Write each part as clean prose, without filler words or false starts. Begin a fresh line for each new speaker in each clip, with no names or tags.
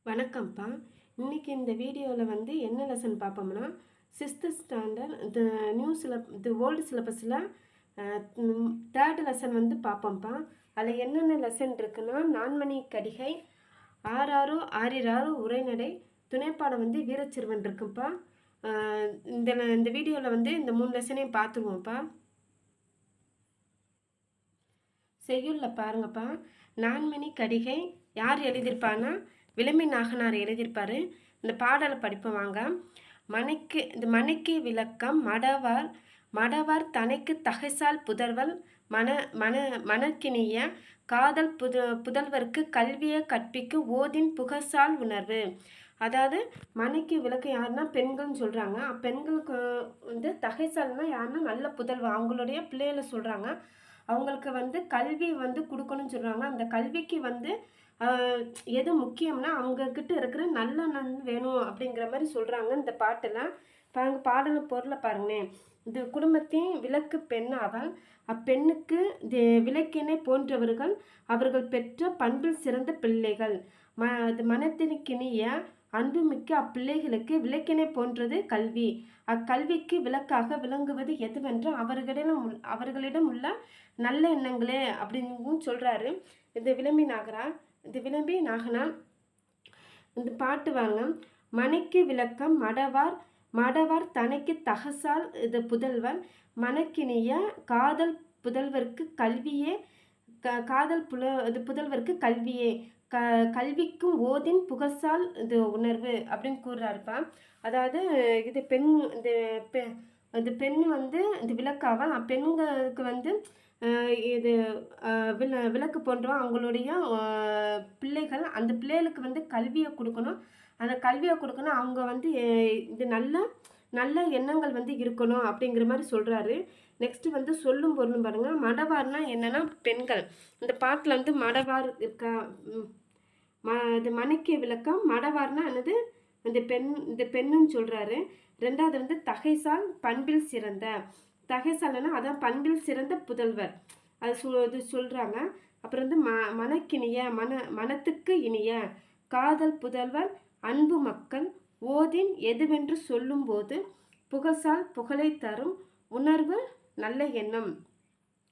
வணக்கம்ப்பா. இன்னைக்கு இந்த வீடியோவில் என்ன லெசன் பார்ப்போம்னா, 6th ஸ்டாண்டர்ட் இது ஓல்டு சிலபஸில் 3rd லெசன் பார்ப்போம்ப்பா. அதில் என்னென்ன லெசன் இருக்குன்னா, நான்மணி கடிகை, ஆறாரோ ஆரிராரோ உரைநடை, துணைப்பாடம் வீரச்சிறுவன் இருக்குப்பா. இந்த இந்த வீடியோவில் இந்த 3 லெசனையும் பார்த்துருவோம்ப்பா. செய்யுளில் பாருங்கப்பா. நான்மணி கடிகை யார் எழுதியிருப்பான்னா விளம்பி நாகனார் எழுதியிருப்பார். இந்த பாடலை படிப்போம் வாங்க. மனைக்கு விளக்கம் மடவார் தனைக்கு தகைசால் புதல்வல் மணக்கினிய காதல் புதல்வர்க்கு கல்வியை கற்பிக்கு ஓதின் புகசால் உணர்வு. அதாவது மனைக்கு விளக்கம் யாருன்னா பெண்கள்னு சொல்கிறாங்க. பெண்களுக்கு தகைசால்னா யாருன்னா நல்ல புதல்வா, அவங்களுடைய பிள்ளைகளை சொல்கிறாங்க. அவங்களுக்கு கல்வி கொடுக்கணும்னு சொல்கிறாங்க. அந்த கல்விக்கு எது முக்கியம்னா அவங்கக்கிட்ட இருக்கிற நல்ல வேணும் அப்படிங்கிற மாதிரி சொல்கிறாங்க இந்த பாட்டில். பாடல பொருளை பாருங்களேன். இது குடும்பத்தின் விளக்கு பெண் அவள், அப்பெண்ணுக்கு விளக்கினை போன்றவர்கள் அவர்கள் பெற்ற பண்பில் சிறந்த பிள்ளைகள். மனத்திற்கினிய அன்புமிக்க அப்பிள்ளைகளுக்கு விளக்கினை போன்றது கல்வி. அக்கல்விக்கு விளக்காக விளங்குவது எதுவென்று அவர்களிடம் உள்ள நல்ல எண்ணங்களே அப்படின்னு சொல்கிறாரு விளம்பி நாகனார். இந்த பாட்டு வாங்க. மனைக்கு விளக்கம் மடவார் தனைக்கு தகசால் புதல்வர் மணக்கினிய காதல் புதல்வர்க்கு கல்வியே புதல்வர்க்கு கல்வியே கல்விக்கும் ஓதின் புகசால் உணர்வு அப்படின்னு கூறுறாருப்பா. அதாவது இது பெண் இது விளக்காவா, பெண்களுக்கு இது விளக்கு போன்றோம் அவங்களுடைய பிள்ளைகள். அந்த பிள்ளைகளுக்கு கல்வியை கொடுக்கணும். அந்த கல்வியை கொடுக்கணும் அவங்க இது நல்ல எண்ணங்கள் இருக்கணும் அப்படிங்கிற மாதிரி சொல்கிறாரு. நெக்ஸ்ட்டு சொல்லும் பொருளும் பாருங்கள். மடவார்னா என்னென்னா பெண்கள். இந்த பாட்டில் மடவார் இருக்கா, இது மனைக்கு விளக்கம். மடவார்னா என்னது, இந்த பெண்ணுன்னு சொல்கிறாரு. ரெண்டாவது தகைசால் பண்பில் சிறந்த. தகைசால்னா அதான் பண்பில் சிறந்த புதல்வர், அது சொல்கிறாங்க. அப்புறம் மனக்கினிய மனத்துக்கு இனிய காதல் புதல்வர் அன்பு மக்கள் ஓதின் எதுவென்று சொல்லும்போது புகசால் புகழை தரும் உணர்வு நல்ல எண்ணம்.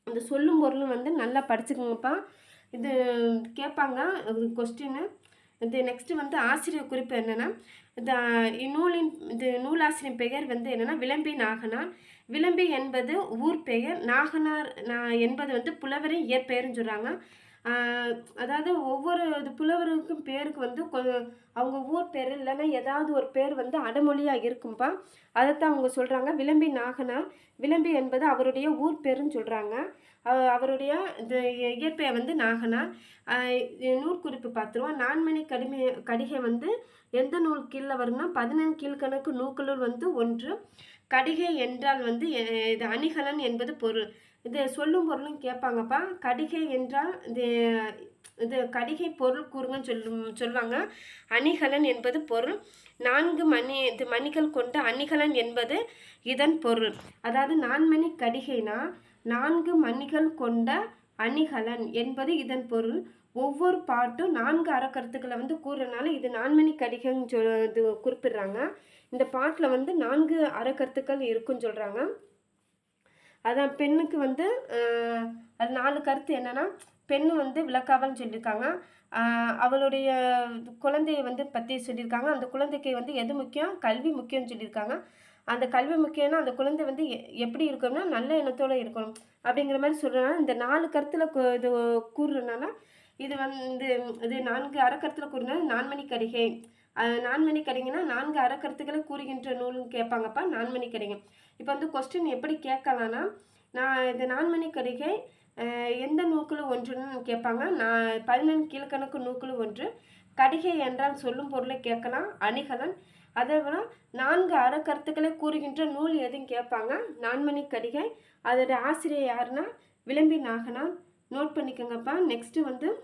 இந்த சொல்லும் பொருளும் நல்லா படிச்சுக்கோங்கப்பா. இது கேட்பாங்க கொஸ்டின்னு. இது நெக்ஸ்ட்டு ஆசிரியர் குறிப்பு என்னென்னா, நூலாசிரியர் பெயர் என்னென்னா விளம்பி நாகனார். விளம்பி என்பது ஊர் பெயர், நாகனார் என்பது புலவரின் இயற்பெயர்னு சொல்கிறாங்க. அதாவது ஒவ்வொரு புலவருக்கும் பேருக்கு அவங்க ஊர் பேர் இல்லைன்னா ஏதாவது ஒரு பேர் அடமொழியாக இருக்கும்பா. அதைத்தான் அவங்க சொல்கிறாங்க. விளம்பி நாகனார். விளம்பி என்பது அவருடைய ஊர் பேருன்னு சொல்கிறாங்க. அவருடைய இயற்பெயர் நாகனார். நூற்குறிப்பு பார்த்துருவோம். நான்மணி கடிகை எந்த நூல் கீழே வரும்னா 14 கீழ்கணக்கு நூல்களுள் 1. கடிகை என்றால் இது அணிகலன் என்பது பொருள். இது சொல்லும் பொருளும் கேட்பாங்கப்பா. கடிகை என்றால் இது கடிகை பொருள் கூறுங்கன்னு சொல்லுவாங்க. அணிகலன் என்பது பொருள். 4 மணிகள் கொண்ட அணிகலன் என்பது இதன் பொருள். அதாவது நான்மணி கடிகைனா 4 மணிகள் கொண்ட அணிகலன் என்பது இதன் பொருள். ஒவ்வொரு பாட்டும் 4 அறக்கருத்துக்களை கூறுறதுனால இது நான்மணி கடிகைன்னு இது குறிப்பிடுறாங்க. இந்த பாட்டில் 4 அறக்கருத்துக்கள் இருக்குன்னு சொல்கிறாங்க. அதான் பெண்ணுக்கு அது 4 கருத்து என்னென்னா, பெண்ணு விளக்காவல்னு சொல்லியிருக்காங்க. அவளுடைய குழந்தையை பற்றி சொல்லியிருக்காங்க. அந்த குழந்தைக்கு எது முக்கியம், கல்வி முக்கியம்னு சொல்லியிருக்காங்க. அந்த கல்வி முக்கியம்னா அந்த குழந்தை எப்படி இருக்கணும்னா நல்ல எண்ணத்தோடு இருக்கணும் அப்படிங்கிற மாதிரி சொல்கிறனால இந்த 4 கருத்தில் இது கூறுறதுனால இது இது 4 அறக்கருத்தில் கூறுனால நான்மணி கடிகை. நான்மணி கடிகைனா 4 அறக்கருத்துக்களை கூறுகின்ற நூல்னு கேட்பாங்கப்பா நான்மணி கடிகை. இப்போ கொஸ்டின் எப்படி கேட்கலான்னா, இந்த நான்மணி கடிகை எந்த நூல்குழு ஒன்றுன்னு கேட்பாங்க. 14 கீழ்கணக்கு நூல்குழு 1. கடிகை என்றால் சொல்லும் பொருளை கேட்கலாம், அணிகலன். அதே போல் 4 அறக்கருத்துக்களை கூறுகின்ற நூல் எதுன்னு கேட்பாங்க, நான்மணி கடிகை. அதோட ஆசிரியர் யாருன்னா விளம்பி நாகனார். நோட் பண்ணிக்கோங்கப்பா. நெக்ஸ்ட்டு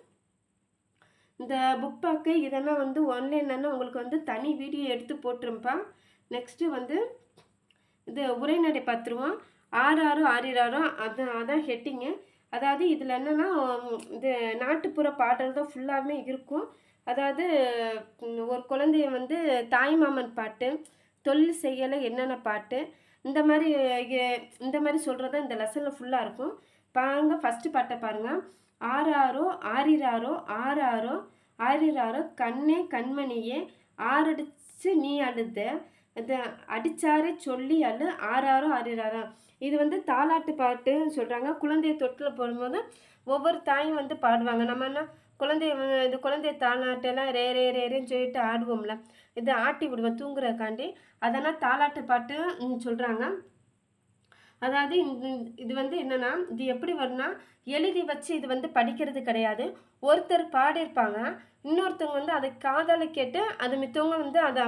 இந்த புக் பேக்கு இதெல்லாம் ஆன்லைன்லன்னா உங்களுக்கு தனி வீடியோ எடுத்து போட்டுருப்பா. நெக்ஸ்ட்டு இது உரைநடை பார்த்துருவோம். ஆறாரோ அதான் ஹெட்டிங்கு. அதாவது இதில் என்னென்னா இது நாட்டுப்புற பாடல் தான் ஃபுல்லாகவே இருக்கும். அதாவது ஒரு குழந்தைய வந்து தாய்மாமன் பாட்டு, தொழில் செய்யலை என்னென்ன பாட்டு, இந்த மாதிரி இந்த மாதிரி சொல்கிறது தான் இந்த லெசனில் ஃபுல்லாக இருக்கும். பாருங்க, ஃபஸ்ட்டு பாட்டை பாருங்கள். ஆராரோ ஆரிராரோ ஆராரோ ஆரிராரோ கண்ணே கண்மணியே ஆரடிச்சு நீ அழுத இது அடிச்சாரே சொல்லி அழு ஆராரோ ஆரிராரோ. இது வந்து தாலாட்டு பாட்டுன்னு சொல்கிறாங்க. குழந்தைய தொட்டில் போடும்போது ஒவ்வொரு தாயும் வந்து பாடுவாங்க. நம்ம என்ன இது குழந்தைய தாலாட்டெல்லாம் ரே ரே ரேன்னு சொல்லிட்டு ஆடுவோம்ல, இது ஆட்டி விடுவோம் தூங்குறதுக்காண்டி. அதெல்லாம் தாலாட்டு பாட்டுன்னு சொல்கிறாங்க. அதாவது இது வந்து என்னென்னா, இது எப்படி வரும்னா, எழுதி வச்சு இது வந்து படிக்கிறது கிடையாது. ஒருத்தர் பாடியிருப்பாங்க, இன்னொருத்தவங்க வந்து அதை காதால் கேட்டு அது மித்தவங்க வந்து அதை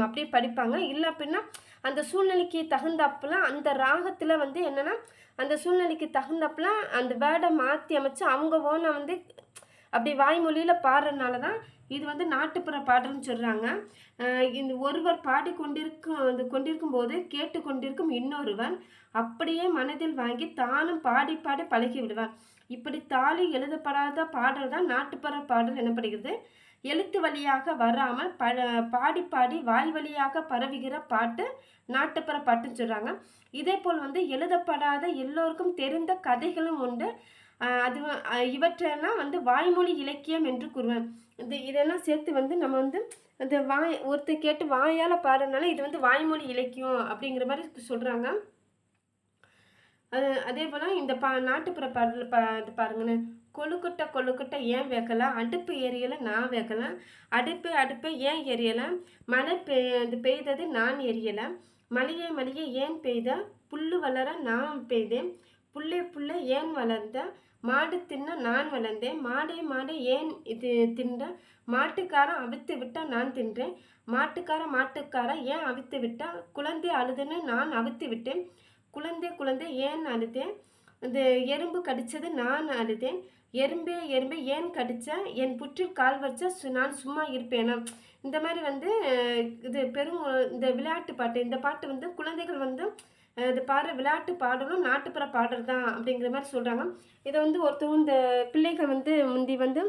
அப்படியே படிப்பாங்க. இல்லை அப்படின்னா அந்த சூழ்நிலைக்கு தகுந்தாப்புல அந்த ராகத்தில் வந்து என்னென்னா, அந்த சூழ்நிலைக்கு தகுந்தாப்புல அந்த வேர்டை மாற்றி அமைச்சு அவங்க ஓனை வந்து அப்படி வாய்மொழியில் பாடுறதுனால தான் இது வந்து நாட்டுப்புற பாடல்னு சொல்கிறாங்க. இந்த ஒருவர் கொண்டிருக்கும் போது கேட்டு கொண்டிருக்கும் இன்னொருவன் அப்படியே மனதில் வாங்கி தானும் பாடி பாடி பழகி விடுவார். இப்படி தாலி எழுதப்படாத பாடல் தான் நாட்டுப்புற பாடல் எனப்படுகிறது. எழுத்து வழியாக வராமல் பாடி பாடி வாய் வழியாக பரவுகிற பாட்டு நாட்டுப்புற பாட்டுன்னு சொல்கிறாங்க. இதே போல் வந்து எழுதப்படாத எல்லோருக்கும் தெரிந்த கதைகளும் உண்டு. அது இவற்றெல்லாம் வந்து வாய்மொழி இலக்கியம் என்று கூறுவேன். இதெல்லாம் சேர்த்து வந்து நம்ம வந்து இந்த ஒருத்தர் கேட்டு வாயால் பாடுறதுனால இது வந்து வாய்மொழி இலக்கியம் அப்படிங்கிற மாதிரி சொல்கிறாங்க. அதே போல் இந்த நாட்டுப்புற பாடல் இது பாருங்கன்னு, கொழுக்கட்டை கொழுக்கட்டை ஏன் வைக்கலை, அடுப்பு எரியலை நான் வைக்கலை, அடுப்பை ஏன் எரியலை, மழை பெய்தது நான் எரியலை, மளிகை ஏன் பெய்த, புல்லு வளர நான் பெய்தேன், புல்லை ஏன் வளர்ந்த, மாடு தின்ன நான் வளர்ந்தேன், மாடே ஏன் இது தின்ற, மாட்டுக்காரன் அவித்து விட்டா நான் தின்றேன், மாட்டுக்கார ஏன் அவித்து விட்டா, குழந்தை அழுதுன்னு நான் அவித்து விட்டேன், குழந்தை ஏன் அழுதேன், இந்த எறும்பு கடிச்சது நான் அழுதேன், எறும்பே ஏன் கடிச்ச, என் புற்றில் கால் வச்ச நான் சும்மா இருப்பேனா. இந்த மாதிரி வந்து இது இந்த விளையாட்டு பாட்டு, இந்த பாட்டு வந்து குழந்தைகள் வந்து இது பாடுற விளையாட்டு பாடலும் நாட்டுப்புற பாடல் தான் அப்படிங்கிற மாதிரி சொல்கிறாங்க. இதை வந்து ஒருத்தவங்க இந்த பிள்ளைகள் வந்து முந்தி வந்து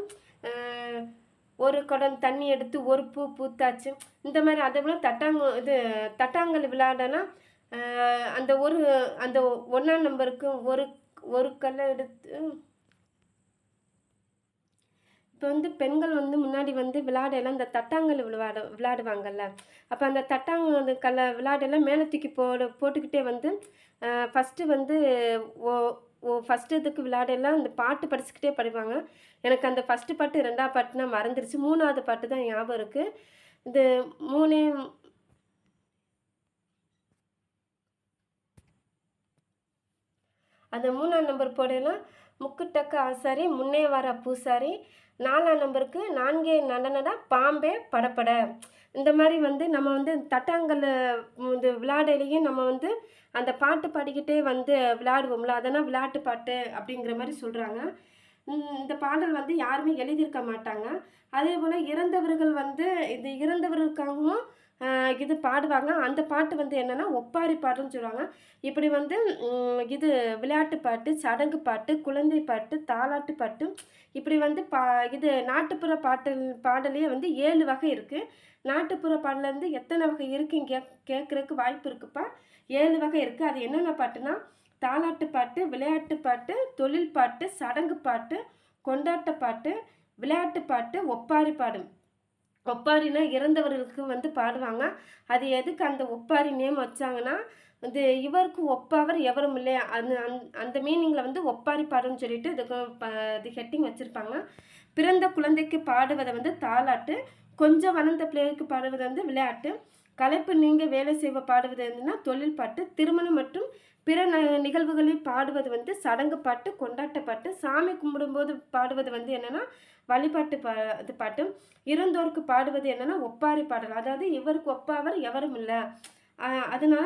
ஒரு குடம் தண்ணி எடுத்து ஒரு பூ பூத்தாச்சு, இந்த மாதிரி அதை விட தட்டாங்கல் விளையாடலாம். அந்த அந்த 1ஆம் நம்பருக்கு ஒரு கல்லை எடுத்து இப்போ வந்து பெண்கள் வந்து முன்னாடி வந்து விளையாடலாம் இந்த தட்டாங்கல் விளையாடுவாங்கல்ல. அப்போ அந்த தட்டாங்கல்ல விளையாடலாம் மேலே தூக்கி போட்டுக்கிட்டே வந்து ஃபஸ்ட்டு வந்து ஃபஸ்ட்டு இதுக்கு விளையாடலாம் இந்த பாட்டு படிச்சுக்கிட்டே படிப்பாங்க. எனக்கு அந்த ஃபஸ்ட்டு பாட்டு 2ஆவது பாட்டுனா மறந்துருச்சு. 3ஆவது பாட்டு தான் ஞாபகம் இருக்குது. இந்த அந்த 3ஆம் நம்பர் போடலாம், முக்குட்டக்க ஆசாரி முன்னே வர பூசாரி, 4ஆம் நம்பருக்கு 4 நடனடா பாம்பே படப்பட. இந்த மாதிரி வந்து நம்ம வந்து தட்டாங்கல் இந்த விளையாடலையும் நம்ம வந்து அந்த பாட்டு பாடிக்கிட்டே வந்து விளையாடுவோம்ல, அதெல்லாம் விளையாட்டு பாட்டு அப்படிங்கிற மாதிரி சொல்கிறாங்க. இந்த பாடல் வந்து யாருமே எழுதியிருக்க மாட்டாங்க. அதே போல் இறந்தவர்கள் வந்து இது இறந்தவர்களுக்காகவும் இது பாடுவாங்க. அந்த பாட்டு வந்து என்னென்னா ஒப்பாரி பாட்டுன்னு சொல்லுவாங்க. இப்படி வந்து இது விளையாட்டு பாட்டு, சடங்கு பாட்டு, குழந்தை பாட்டு, தாலாட்டு பாட்டு, இப்படி வந்து இது நாட்டுப்புற பாடலையே வந்து 7 வகை இருக்குது. நாட்டுப்புற பாடலேருந்து எத்தனை வகை இருக்குன்னு கேட்குறதுக்கு வாய்ப்பு இருக்குப்பா. 7 வகை இருக்குது. அது என்னென்ன பாட்டுனா, தாலாட்டு பாட்டு, விளையாட்டு பாட்டு, தொழில் பாட்டு, சடங்கு பாட்டு, கொண்டாட்ட பாட்டு, விளையாட்டு பாட்டு, ஒப்பாரி பாடு. ஒப்பாரினா இறந்தவர்களுக்கு வந்து பாடுவாங்க. அது எதுக்கு அந்த ஒப்பாரி நேம் வச்சாங்கன்னா, இது இவருக்கு ஒப்பாவர் எவரும் இல்லையா, அந்த மீனிங்கில் வந்து ஒப்பாரி பாடுன்னு சொல்லிட்டு இது ஹெட்டிங் வச்சுருப்பாங்க. பிறந்த குழந்தைக்கு பாடுவதை வந்து தாலாட்டு, கொஞ்சம் வளர்ந்த பிள்ளைகளுக்கு பாடுவது வந்து விளையாட்டு, களைப்பு நீங்க வேலை செய்வ பாடுவது வந்துன்னா தொழில் பாட்டு, திருமணம் மற்றும் பிற நிகழ்வுகளில் பாடுவது வந்து சடங்கு பாட்டு, கொண்டாட்ட பாட்டு, சாமி கும்பிடும்போது பாடுவது வந்து என்னென்னா வழிபாட்டு இது பாட்டு, இறந்தோருக்கு பாடுவது என்னென்னா ஒப்பாரி பாடல். அதாவது இவருக்கு ஒப்பாவர் எவரும் இல்லை, அதனால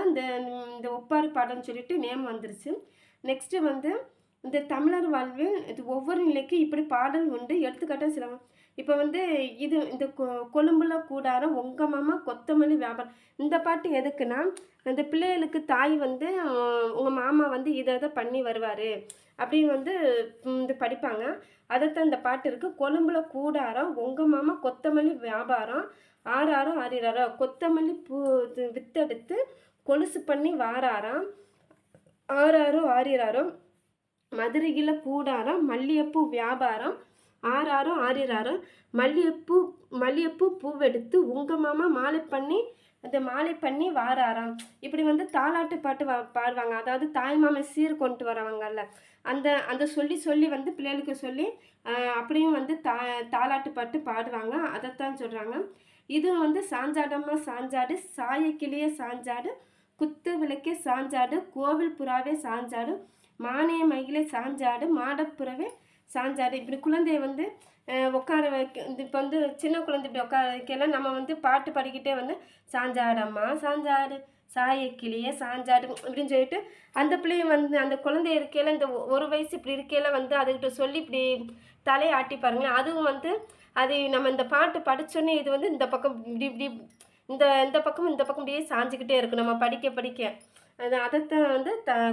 இந்த ஒப்பாரி பாடல்னு சொல்லிட்டு நேம் வந்துருச்சு. நெக்ஸ்ட்டு வந்து இந்த தமிழர் வாழ்வில் இது ஒவ்வொரு நிலைக்கு இப்படி பாடல் உண்டு. எடுத்துக்காட்டாக சில இப்போ வந்து இந்த கொழும்புல கூடாரம், உங்க மாமா கொத்தமல்லி வியாபாரம், இந்த பாட்டு எதுக்குன்னா அந்த பிள்ளைகளுக்கு தாய் வந்து உங்கள் மாமா வந்து இதை இதை பண்ணி வருவார் அப்படின்னு வந்து இது படிப்பாங்க. அதைத்தான் இந்த பாட்டு இருக்குது. கொழும்புல கூடாரம் உங்கள் மாமா கொத்தமல்லி வியாபாரம் ஆறாரம் ஆறிறாரம் கொத்தமல்லி பூ இது வித்தெடுத்து கொலுசு பண்ணி வாராராம் ஆறாரோ ஆறிறாரோ மதுரையில் கூடாரம் மல்லிகைப்பூ வியாபாரம் ஆறாரோ ஆறிறாரோ மல்லிகைப்பூ பூவெடுத்து உங்கள் மாமா மாலை பண்ணி வாராராம். இப்படி வந்து தாலாட்டு பாட்டு பாடுவாங்க. அதாவது தாய்மாமன் சீர் கொண்டு வரவங்கல்ல, அந்த அந்த சொல்லி வந்து பிள்ளைகளுக்கு சொல்லி அப்படியும் வந்து தாலாட்டு பாட்டு பாடுவாங்க. அதைத்தான் சொல்கிறாங்க. இது வந்து சாஞ்சாடம்மா சாஞ்சாடு சாயக்கிளியே சாஞ்சாடு குத்து விளக்கே சாஞ்சாடு கோவில் புறாவே சாஞ்சாடு மானிய மயிலே சாஞ்சாடு மாடப்புறவே சாஞ்சாடு. இப்படி குழந்தைய வந்து உட்கார வைக்க இப்போ வந்து சின்ன குழந்தை இப்படி உட்கார வைக்கலாம். நம்ம வந்து பாட்டு பாடிக்கிட்டே வந்து சாஞ்சாடம்மா சாஞ்சாடு சாயக்கிளியே சாஞ்சாடு அப்படின்னு சொல்லிட்டு அந்த பிள்ளைய வந்து அந்த குழந்தை இருக்கையில் இந்த ஒரு வயசு இப்படி இருக்கையில் வந்து அதுக்கிட்ட சொல்லி இப்படி தலையை ஆட்டி பாருங்களேன். அதுவும் வந்து அது நம்ம இந்த பாட்டு படித்தோன்னே இது வந்து இந்த பக்கம் இப்படி இப்படி இந்த பக்கம் இப்படியே சாஞ்சிக்கிட்டே இருக்கும் நம்ம படிக்க. அதைத்தான் வந்து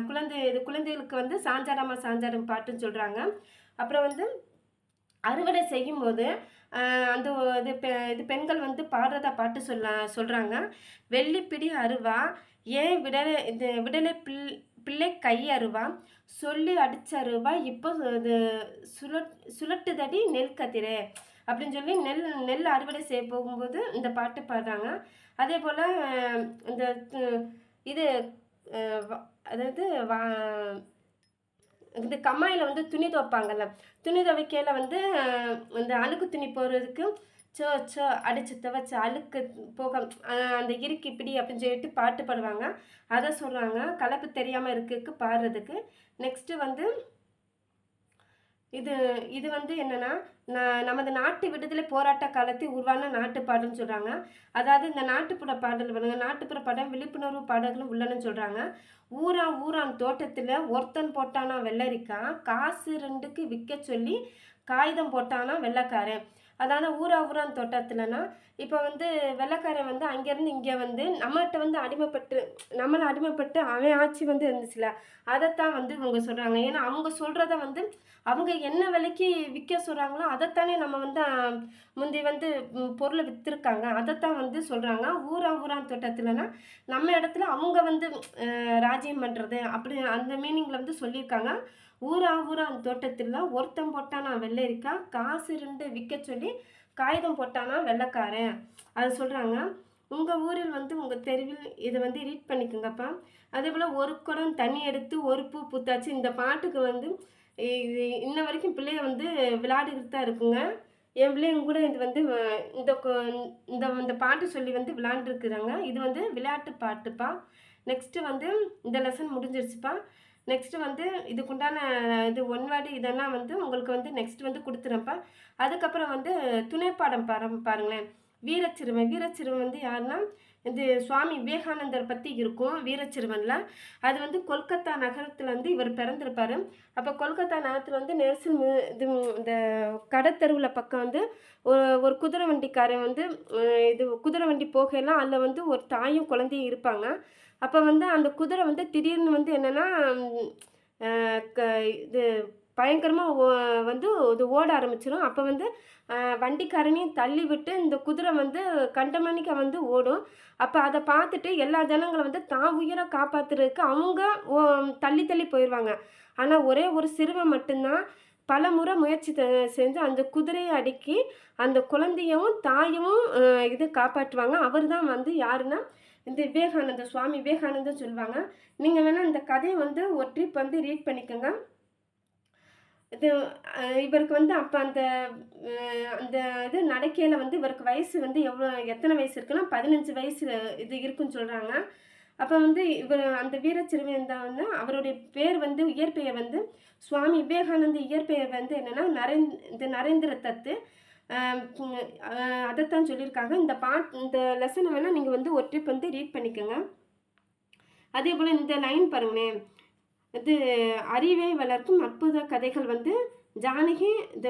குழந்தைகளுக்கு வந்து சாஞ்சாடாமா சாஞ்சாடம் பாட்டுன்னு சொல்கிறாங்க. அப்புறம் வந்து அறுவடை செய்யும்போது அந்த இது பெண்கள் வந்து பாடுறதா பாட்டு சொல்கிறாங்க. வெள்ளிப்பிடி அருவா ஏன் விடலை பிள்ளை கை அருவா சொல்லி அடிச்சருவா இப்போ இது சுழட்டுதடி நெல் கதிரே அப்படின்னு சொல்லி நெல் அறுவடை செய்ய போகும்போது இந்த பாட்டு பாடுறாங்க. அதே போல் இந்த இது அதாவது இந்த கம்மாயில் வந்து துணி துவைப்பாங்கல்ல, துணி துவைக்கையில் வந்து இந்த அழுக்கு துணி போடுறதுக்கு சோ அடித்து துவைச்ச அழுக்கு போக அந்த இறுக்கி பிடி அப்படின்னு சொல்லிட்டு பாட்டு பாடுவாங்க. அதை சொல்கிறாங்க கலப்பு தெரியாமல் இருக்குக்கு பாடுறதுக்கு. நெக்ஸ்ட்டு வந்து இது வந்து என்னென்னா நமது நாட்டு விடுதலை போராட்ட காலத்தில் உருவான நாட்டுப்பாடுன்னு சொல்கிறாங்க. அதாவது இந்த நாட்டுப்புற பாடல் வருங்க, நாட்டுப்புற பாடல் விழிப்புணர்வு பாடல்களும் உள்ளன்னு சொல்கிறாங்க. ஊரான் தோட்டத்தில் ஒருத்தன் போட்டானா வெள்ளரிக்காய் காசு 2க்கு விற்க சொல்லி காகிதம் போட்டானா வெள்ளைக்காரன். அதாவது ஊரான் தோட்டத்தில்னா இப்போ வந்து வெள்ளைக்காரன் வந்து அங்கேருந்து இங்கே வந்து நம்மகிட்ட வந்து நம்மளை அடிமைப்பட்டு அவன் ஆட்சி வந்து இருந்துச்சுல, அதைத்தான் வந்து இவங்க சொல்கிறாங்க. ஏன்னா அவங்க சொல்கிறத வந்து அவங்க என்ன விலைக்கு விற்க சொல்கிறாங்களோ அதைத்தானே நம்ம வந்து முந்தி வந்து பொருளை விற்றுருக்காங்க. அதைத்தான் வந்து சொல்கிறாங்க. ஊரான் தோட்டத்தில்னா நம்ம இடத்துல அவங்க வந்து ராஜ்யம் பண்ணுறது அப்படி அந்த மீனிங்கில் வந்து சொல்லியிருக்காங்க. ஊரான் தோட்டத்தில் ஒருத்தன் போட்டானா வெள்ளரிக்காய் காசு 2 விற்க சொல்லி காகிதம் போட்டானா வெள்ளைக்காரன். அது சொல்கிறாங்க. உங்கள் ஊரில் வந்து உங்கள் தெருவில் இதை வந்து ரீட் பண்ணிக்கோங்கப்பா. அதே போல் ஒரு குடம் தண்ணி எடுத்து ஒரு பூ பூத்தாச்சு. இந்த பாட்டுக்கு வந்து இன்ன வரைக்கும் பிள்ளைய வந்து விளையாடிக்கிட்டு தான் இருக்குங்க. என் பிள்ளைங்க கூட இது வந்து இந்த பாட்டு சொல்லி வந்து விளையாண்டுருக்குறாங்க. இது வந்து விளையாட்டு பாட்டுப்பா. நெக்ஸ்ட்டு வந்து இந்த லெசன் முடிஞ்சிருச்சுப்பா. நெக்ஸ்ட்டு வந்து இதுக்குண்டான இது 1 வேர்டு இதெல்லாம் வந்து உங்களுக்கு வந்து நெக்ஸ்ட் வந்து கொடுத்துறேன்ப்பா. அதுக்கப்புறம் வந்து துணைப்பாடம் பாருங்களேன். வீரச்சிறுவன் வந்து யாருன்னா இது சுவாமி விவேகானந்தர் பற்றி இருக்கும் வீரச்சிறுவனில். அது வந்து கொல்கத்தா நகரத்தில் வந்து இவர் பிறந்திருப்பார். அப்போ கொல்கத்தா நகரத்தில் வந்து நெரிசல் இது இந்த கடத்தெருவில் பக்கம் வந்து ஒரு குதிரை வண்டிக்காரன் வந்து குதிரை வண்டி போகையெல்லாம் அதில் வந்து ஒரு தாயும் குழந்தையும் இருப்பாங்க. அப்போ வந்து அந்த குதிரை வந்து திடீர்னு வந்து என்னென்னா இது பயங்கரமாக வந்து இது ஓட ஆரம்பிச்சிடும். அப்போ வந்து வண்டிக்காரனையும் தள்ளி விட்டு இந்த குதிரை வந்து கண்டமணிக்க வந்து ஓடும். அப்போ அதை பார்த்துட்டு எல்லா ஜனங்களை வந்து தான் உயிரை காப்பாற்றுறதுக்கு அவங்க தள்ளி போயிடுவாங்க. ஆனால் ஒரே ஒரு சிறுவன் மட்டும்தான் பல முறை முயற்சி செஞ்சு அந்த குதிரையை அடுக்கி அந்த குழந்தையவும் தாயவும் இது காப்பாற்றுவாங்க. அவர் தான் வந்து யாருன்னா இந்த சுவாமி விவேகானந்தர் சொல்லுவாங்க. நீங்கள் வேணால் இந்த கதையை வந்து ஒரு ட்ரிப் வந்து ரீட் பண்ணிக்கோங்க. இவருக்கு வந்து அப்போ அந்த இது நடக்கையில் வந்து இவருக்கு வயசு வந்து எத்தனை வயசு இருக்குன்னா 15 வயசு இது இருக்குன்னு சொல்கிறாங்க. அப்போ வந்து இவர் அந்த வீரச்சிறுவன் தான் வந்து அவருடைய பேர் வந்து இயற்பெயர் வந்து சுவாமி விவேகானந்த இயற்பெயர் வந்து என்னென்னா நரேந்திர தத்து. அதைத்தான் சொல்லியிருக்காங்க. இந்த லெசனை வேணால் நீங்கள் வந்து ஒரு ட்ரிப் வந்து ரீட் பண்ணிக்கோங்க. அதே போல் இந்த லைன் பாருங்களேன். இது அறிவை வளர்க்கும் அற்புத கதைகள் வந்து ஜானகி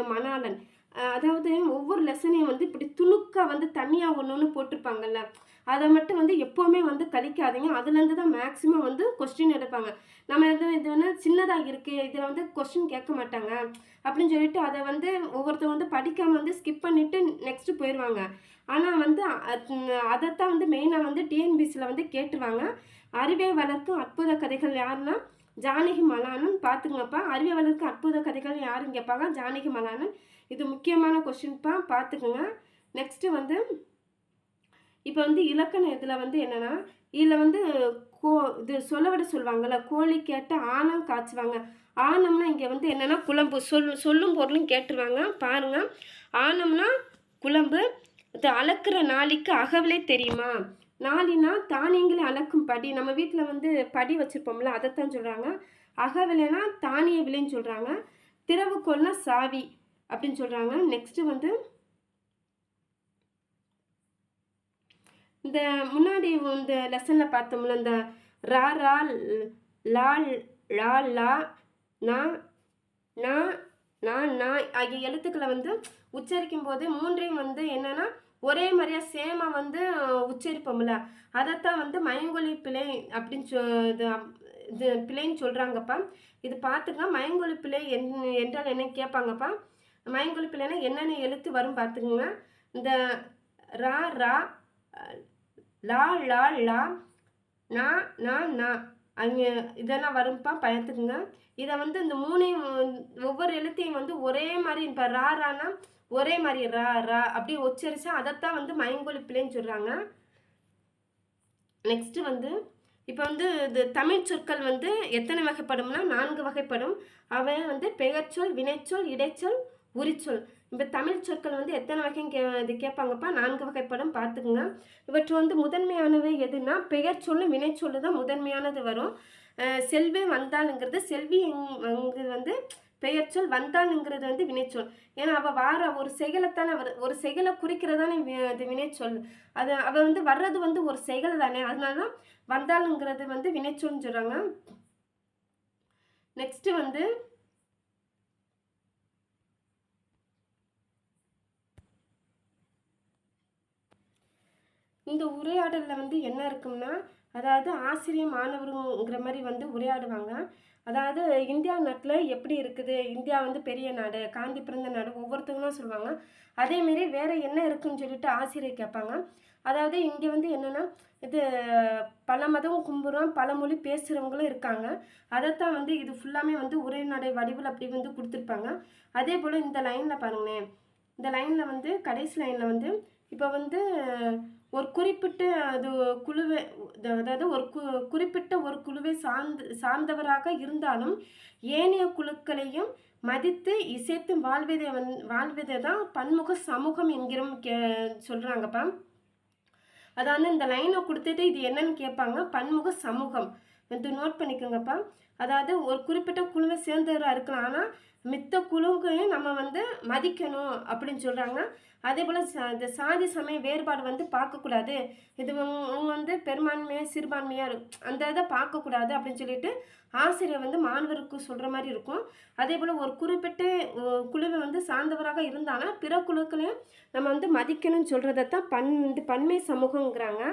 மணாளன். அதாவது ஒவ்வொரு லெசனையும் வந்து இப்படி துணுக்கா வந்து தனியாக ஒன்று ஒன்று போட்டிருப்பாங்கல்ல, அதை மட்டும் வந்து எப்போவுமே வந்து கழிக்காதீங்க. அதுலேருந்து தான் மேக்ஸிமம் வந்து கொஸ்டின் எடுப்பாங்க. நம்ம இது வந்து சின்னதாக இருக்குது, இதில் வந்து கொஸ்டின் கேட்க மாட்டாங்க அப்படின்னு சொல்லிட்டு அதை வந்து ஒவ்வொருத்தர் வந்து படிக்காமல் வந்து ஸ்கிப் பண்ணிவிட்டு நெக்ஸ்ட்டு போயிடுவாங்க. ஆனால் வந்து அதைத்தான் வந்து மெயினாக வந்து டிஎன்பிசியில் வந்து கேட்டுருவாங்க. அறிவை வளர்க்கும் அற்புத கதைகள் யாருன்னா ஜானகி மலானன். பார்த்துங்கப்பா, அறிவை வளர்க்கும் அற்புத கதைகள் யாருன்னு கேட்பாங்க, ஜானகி மலானன். இது முக்கியமான கொஸ்டின்ப்பா, பார்த்துக்குங்க. நெக்ஸ்ட்டு வந்து இப்போ வந்து இலக்கணம் இதில் வந்து என்னென்னா, இதில் வந்து இது சொல்லவிட சொல்லுவாங்கள்ல, கோழி கேட்ட ஆணம் காய்ச்சுவாங்க. ஆணம்னா இங்கே வந்து என்னென்னா குழம்பு, சொல்லும் பொருளும் கேட்டுருவாங்க பாருங்கள். ஆணம்னா குழம்பு. இது அளக்குற நாளிக்கு அகவலே தெரியுமா? நாளினா தானியங்களை அளக்கும் படி. நம்ம வீட்டில் வந்து படி வச்சுருப்போம்ல, அதைத்தான் சொல்கிறாங்க. அகவிலைனா தானிய விலைன்னு சொல்கிறாங்க. திறவுகோல்னா சாவி அப்படின்னு சொல்கிறாங்க. நெக்ஸ்ட்டு வந்து இந்த முன்னாடி இந்த லெசனில் பார்த்தோம்ல, இந்த ரா ரா லா லா லா நா நா நா நா ஆகிய எழுத்துக்களை வந்து உச்சரிக்கும் போது மூன்றையும் வந்து என்னென்னா ஒரே மாதிரியாக சேமாக வந்து உச்சரிப்போம்ல, அதைத்தான் வந்து மயங்கொலி பிழை அப்படின்னு இது பிழைன்னு சொல்கிறாங்கப்பா. இது பார்த்துக்க. மயங்கொலி பிழை என்றால் என்ன கேட்பாங்கப்பா. மயங்கொலி பிழைனா என்னென்ன எழுத்து வரும் பார்த்துக்குங்க. இந்த ரா ரா லா லா லா நா நா நா அங்கே இதெல்லாம் வரும்ப்பா, பயத்துக்குங்க. இதை வந்து இந்த மூணையும் ஒவ்வொரு எழுத்தையும் வந்து ஒரே மாதிரி இப்போ ரா ரானா ஒரே மாதிரி ரா ரா அப்படி உச்சரிச்சா அதைத்தான் வந்து மயங்கொலி பிழைன்னு சொல்கிறாங்க. நெக்ஸ்ட்டு வந்து இப்போ வந்து இது தமிழ் சொற்கள் வந்து எத்தனை வகைப்படும்னா 4 வகைப்படும். அவை வந்து பெயர்ச்சொல், வினைச்சொல், இடைச்சொல், உரிச்சொல். இப்போ தமிழ் சொற்கள் வந்து எத்தனை வகைன்னு இது கேட்பாங்கப்பா. 4 வகைப்படும், பார்த்துக்குங்க. இவற்று வந்து முதன்மையானவை எதுனா பெயர்ச்சொல்லு, வினைச்சொல்லு தான் முதன்மையானது வரும். செல்வி வந்தாளுங்கிறது, செல்வி வந்து பெயர்ச்சொல், வந்தாளுங்கிறது வந்து வினைச்சொல். ஏன்னா அவள் வார ஒரு செயலைத்தானே ஒரு செயலை குறிக்கிறதானே இது வினைச்சொல். அது அவள் வந்து வர்றது வந்து ஒரு செயல் தானே, அதனால தான் வந்தாளுங்கிறது வந்து வினைச்சொல்னு சொல்கிறாங்க. நெக்ஸ்ட்டு வந்து இந்த உரையாடலில் வந்து என்ன இருக்கும்னா, அதாவது ஆசிரியர் மாணவருங்கிற மாதிரி வந்து உரையாடுவாங்க. அதாவது இந்தியா நாட்டில் எப்படி இருக்குது, இந்தியா வந்து பெரிய நாடு, காந்தி பிறந்த நாடு, ஒவ்வொருத்தவங்களும் சொல்லுவாங்க. அதேமாரி வேறு என்ன இருக்குதுன்னு சொல்லிட்டு ஆசிரியர் கேட்பாங்க. அதாவது இங்கே வந்து என்னென்னா இது பல மதம் கும்புறோம், பல மொழி பேசுகிறவங்களும் இருக்காங்க. அதைத்தான் வந்து இது ஃபுல்லாமே வந்து உரைநடை வடிவில் அப்படி வந்து கொடுத்துருப்பாங்க. அதே போல் இந்த லைனில் பாருங்களேன், இந்த லைனில் வந்து கடைசி லைனில் வந்து இப்போ வந்து ஒரு குறிப்பிட்ட அது குழுவை, அதாவது ஒரு குறிப்பிட்ட ஒரு குழுவை சார்ந்தவராக இருந்தாலும் ஏனைய குழுக்களையும் மதித்து இசைத்து வாழ்வதை தான் பன்முக சமூகம் என்கிறோம் சொல்கிறாங்கப்பா. அதாவது இந்த லைனை கொடுத்துட்டு இது என்னன்னு கேட்பாங்க, பன்முக சமூகம். இது நோட் பண்ணிக்கோங்கப்பா. அதாவது ஒரு குறிப்பிட்ட குழுவை சேர்ந்தவராக இருக்கலாம், ஆனால் மித்த குழுவையும் நம்ம வந்து மதிக்கணும் அப்படின்னு சொல்கிறாங்க. அதே போல் இந்த சாதி சமய வேறுபாடு வந்து பார்க்கக்கூடாது, இது வந்து பெரும்பான்மையாக சிறுபான்மையாக அந்த இதை பார்க்கக்கூடாது அப்படின்னு சொல்லிட்டு ஆசிரியர் வந்து மாணவருக்கு சொல்கிற மாதிரி இருக்கும். அதே போல் ஒரு குறிப்பிட்ட குழுவை வந்து சார்ந்தவராக இருந்தாலும் பிற குழுக்களையும் நம்ம வந்து மதிக்கணும்னு சொல்கிறதான் பன்மை சமூகங்கிறாங்க.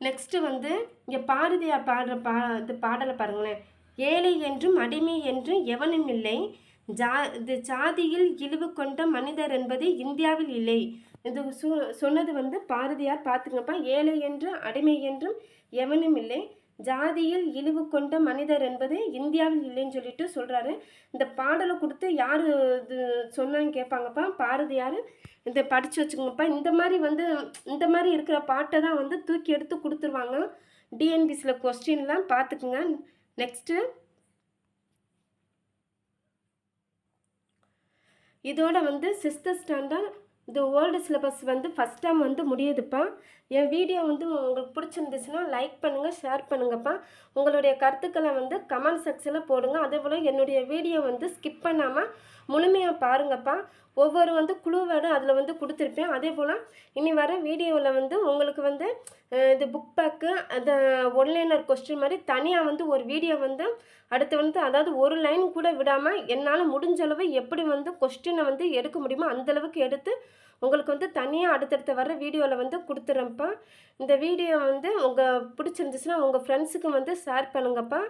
நெக்ஸ்ட்டு வந்து இங்கே பாரதியார் பாடுற பாடலை பாருங்களேன். ஏழை என்றும் அடிமை என்றும் எவனும் இல்லை, இது ஜாதியில் இழிவு கொண்ட மனிதர் என்பது இந்தியாவில் இல்லை. இது சொன்னது வந்து பாரதியார். பார்த்துங்கப்பா. ஏழை என்றும் அடிமை என்றும் எவனும் இல்லை, ஜாதியில் இழிவு கொண்ட மனிதர் என்பது இந்தியாவில் இல்லைன்னு சொல்லிட்டு சொல்கிறாரு. இந்த பாடலை கொடுத்து யார் இது சொன்னான்னு கேட்பாங்கப்பா, பாரதியார். இதை படித்து வச்சுக்கோங்கப்பா. இந்த மாதிரி இருக்கிற பாட்டை தான் வந்து தூக்கி எடுத்து கொடுத்துருவாங்க டிஎன்பிசியில் கொஸ்டின்லாம், பார்த்துக்குங்க. நெக்ஸ்ட்டு இதோட வந்து 6th ஸ்டாண்டர்ட் இந்த வேர்ல்டு சிலபஸ் வந்து ஃபஸ்ட் டேர்ம் வந்து முடியுதுப்பா. என் வீடியோ வந்து உங்களுக்கு பிடிச்சிருந்துச்சுன்னா லைக் பண்ணுங்கள், ஷேர் பண்ணுங்கப்பா. உங்களுடைய கருத்துக்களை வந்து கமெண்ட் செக்ஷனில் போடுங்க. அதேபோல் என்னுடைய வீடியோ வந்து ஸ்கிப் பண்ணாமல் முழுமையாக பாருங்கப்பா. ஒவ்வொரு வந்து குழு வேர்டு அதில் வந்து கொடுத்துருப்பேன். அதேபோல் இனி வர வீடியோவில் வந்து உங்களுக்கு வந்து இது புக் பேக்கு அந்த ஒன்லைனர் கொஸ்டின் மாதிரி தனியாக வந்து ஒரு வீடியோ வந்து அடுத்து வந்து அதாவது ஒரு லைன் கூட விடாமல் என்னால் முடிஞ்ச அளவு எப்படி வந்து கொஸ்டினை வந்து எடுக்க முடியுமோ அந்தளவுக்கு எடுத்து உங்களுக்கு வந்து தனியாக அடுத்தடுத்த வர வீடியோவில் வந்து கொடுத்துட்றேன்ப்பா. இந்த வீடியோ வந்து பிடிச்சிருந்துச்சுன்னா உங்கள் ஃப்ரெண்ட்ஸுக்கு வந்து ஷேர் பண்ணுங்கப்பா.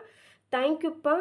தேங்க்யூப்பா.